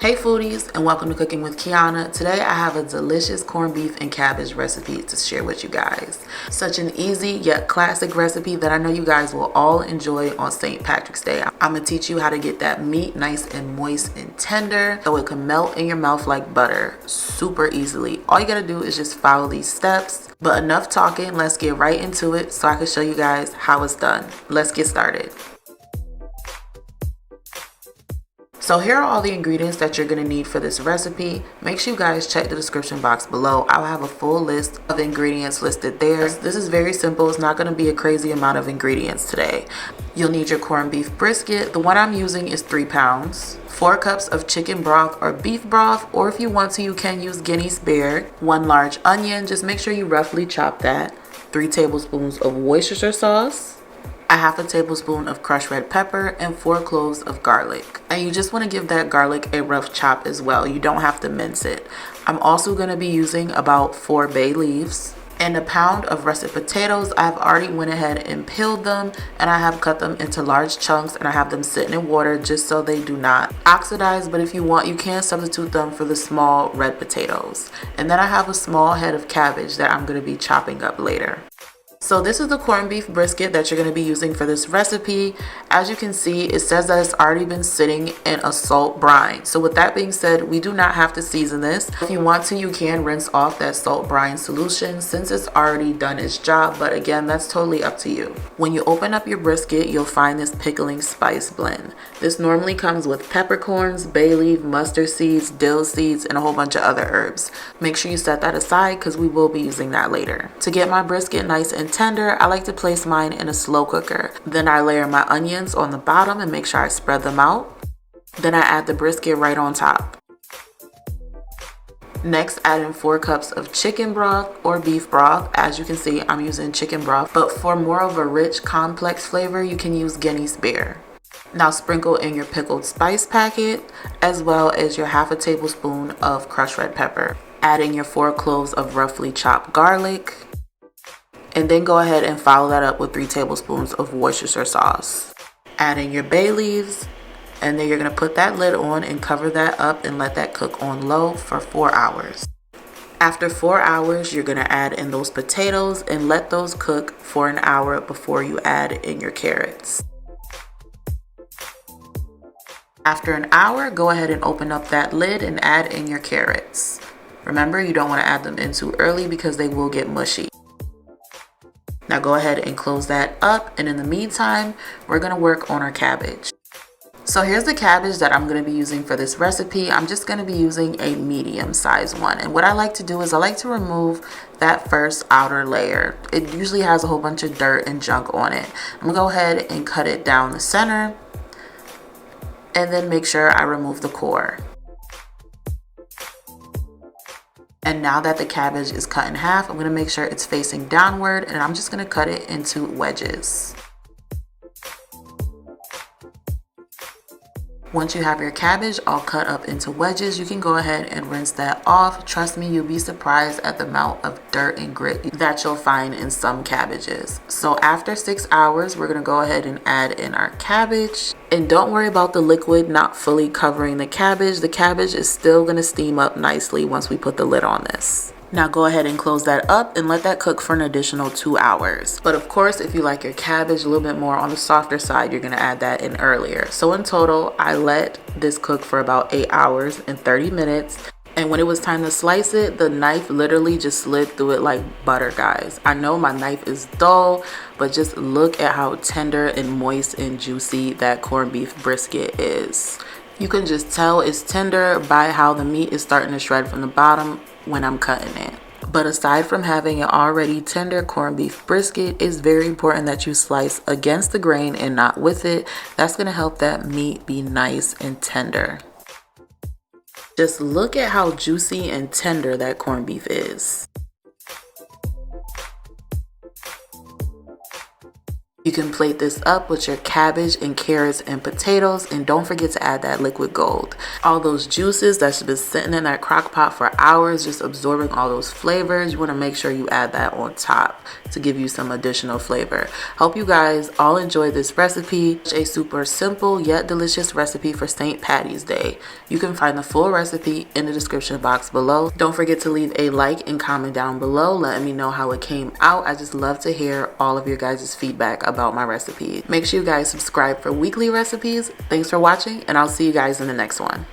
Hey foodies, and welcome to Cooking with Kiana. Today I have a delicious corned beef and cabbage recipe to share with you guys. Such an easy yet classic recipe that I know you guys will all enjoy on St. Patrick's Day. I'm going to teach you how to get that meat nice and moist and tender so it can melt in your mouth like butter super easily. All you got to do is just follow these steps. But enough talking, let's get right into it so I can show you guys how it's done. Let's get started. So here are all the ingredients that you're going to need for this recipe. Make sure you guys check the description box below. I'll have a full list of ingredients listed there. This is very simple. It's not going to be a crazy amount of ingredients today. You'll need your corned beef brisket. The one I'm using is 3 pounds. 4 cups of chicken broth or beef broth, or if you want to, you can use Guinea spare. 1 large onion, just make sure you roughly chop that. 3 tablespoons of Worcestershire sauce. A half a tablespoon of crushed red pepper, and 4 cloves of garlic. And you just want to give that garlic a rough chop as well. You don't have to mince it. I'm also going to be using about 4 bay leaves and a pound of russet potatoes. I've already went ahead and peeled them, and I have cut them into large chunks, and I have them sitting in water just so they do not oxidize. But if you want, you can substitute them for the small red potatoes. And then I have a small head of cabbage that I'm going to be chopping up later. So this is the corned beef brisket that you're going to be using for this recipe. As you can see, it says that it's already been sitting in a salt brine. So with that being said, we do not have to season this. If you want to, you can rinse off that salt brine solution since it's already done its job. But again, that's totally up to you. When you open up your brisket, you'll find this pickling spice blend. This normally comes with peppercorns, bay leaf, mustard seeds, dill seeds, and a whole bunch of other herbs. Make sure you set that aside because we will be using that later. To get my brisket nice and tender, I like to place mine in a slow cooker. Then I layer my onions on the bottom and make sure I spread them out. Then I add the brisket right on top. Next, add in 4 cups of chicken broth or beef broth. As you can see, I'm using chicken broth, but for more of a rich, complex flavor, you can use Guinea spare. Now sprinkle in your pickled spice packet, as well as your half a tablespoon of crushed red pepper. Add in your 4 cloves of roughly chopped garlic. And then go ahead and follow that up with 3 tablespoons of Worcestershire sauce. Add in your bay leaves, and then you're going to put that lid on and cover that up and let that cook on low for 4 hours. After 4 hours, you're going to add in those potatoes and let those cook for an hour before you add in your carrots. After an hour, go ahead and open up that lid and add in your carrots. Remember, you don't want to add them in too early because they will get mushy. Now go ahead and close that up, and in the meantime, we're going to work on our cabbage. So here's the cabbage that I'm going to be using for this recipe. I'm just going to be using a medium-sized one. And what I like to do is I like to remove that first outer layer. It usually has a whole bunch of dirt and junk on it. I'm going to go ahead and cut it down the center, and then make sure I remove the core. And now that the cabbage is cut in half, I'm going to make sure it's facing downward, and I'm just going to cut it into wedges. Once you have your cabbage all cut up into wedges, you can go ahead and rinse that off. Trust me, you'll be surprised at the amount of dirt and grit that you'll find in some cabbages. So after 6 hours, we're going to go ahead and add in our cabbage. And don't worry about the liquid not fully covering the cabbage. The cabbage is still going to steam up nicely once we put the lid on this. Now go ahead and close that up and let that cook for an additional 2 hours. But of course, if you like your cabbage a little bit more on the softer side, you're going to add that in earlier. So in total, I let this cook for about 8 hours and 30 minutes. And when it was time to slice it, the knife literally just slid through it like butter, guys. I know my knife is dull, but just look at how tender and moist and juicy that corned beef brisket is. You can just tell it's tender by how the meat is starting to shred from the bottom when I'm cutting it. But aside from having an already tender corned beef brisket, it's very important that you slice against the grain and not with it. That's going to help that meat be nice and tender. Just look at how juicy and tender that corned beef is. You can plate this up with your cabbage and carrots and potatoes, and don't forget to add that liquid gold. All those juices that's been sitting in that crock pot for hours, just absorbing all those flavors, you want to make sure you add that on top to give you some additional flavor. Hope you guys all enjoy this recipe. A super simple yet delicious recipe for St. Patty's Day. You can find the full recipe in the description box below. Don't forget to leave a like and comment down below letting me know how it came out. I just love to hear all of your guys' feedback about my recipe. Make sure you guys subscribe for weekly recipes. Thanks for watching, and I'll see you guys in the next one.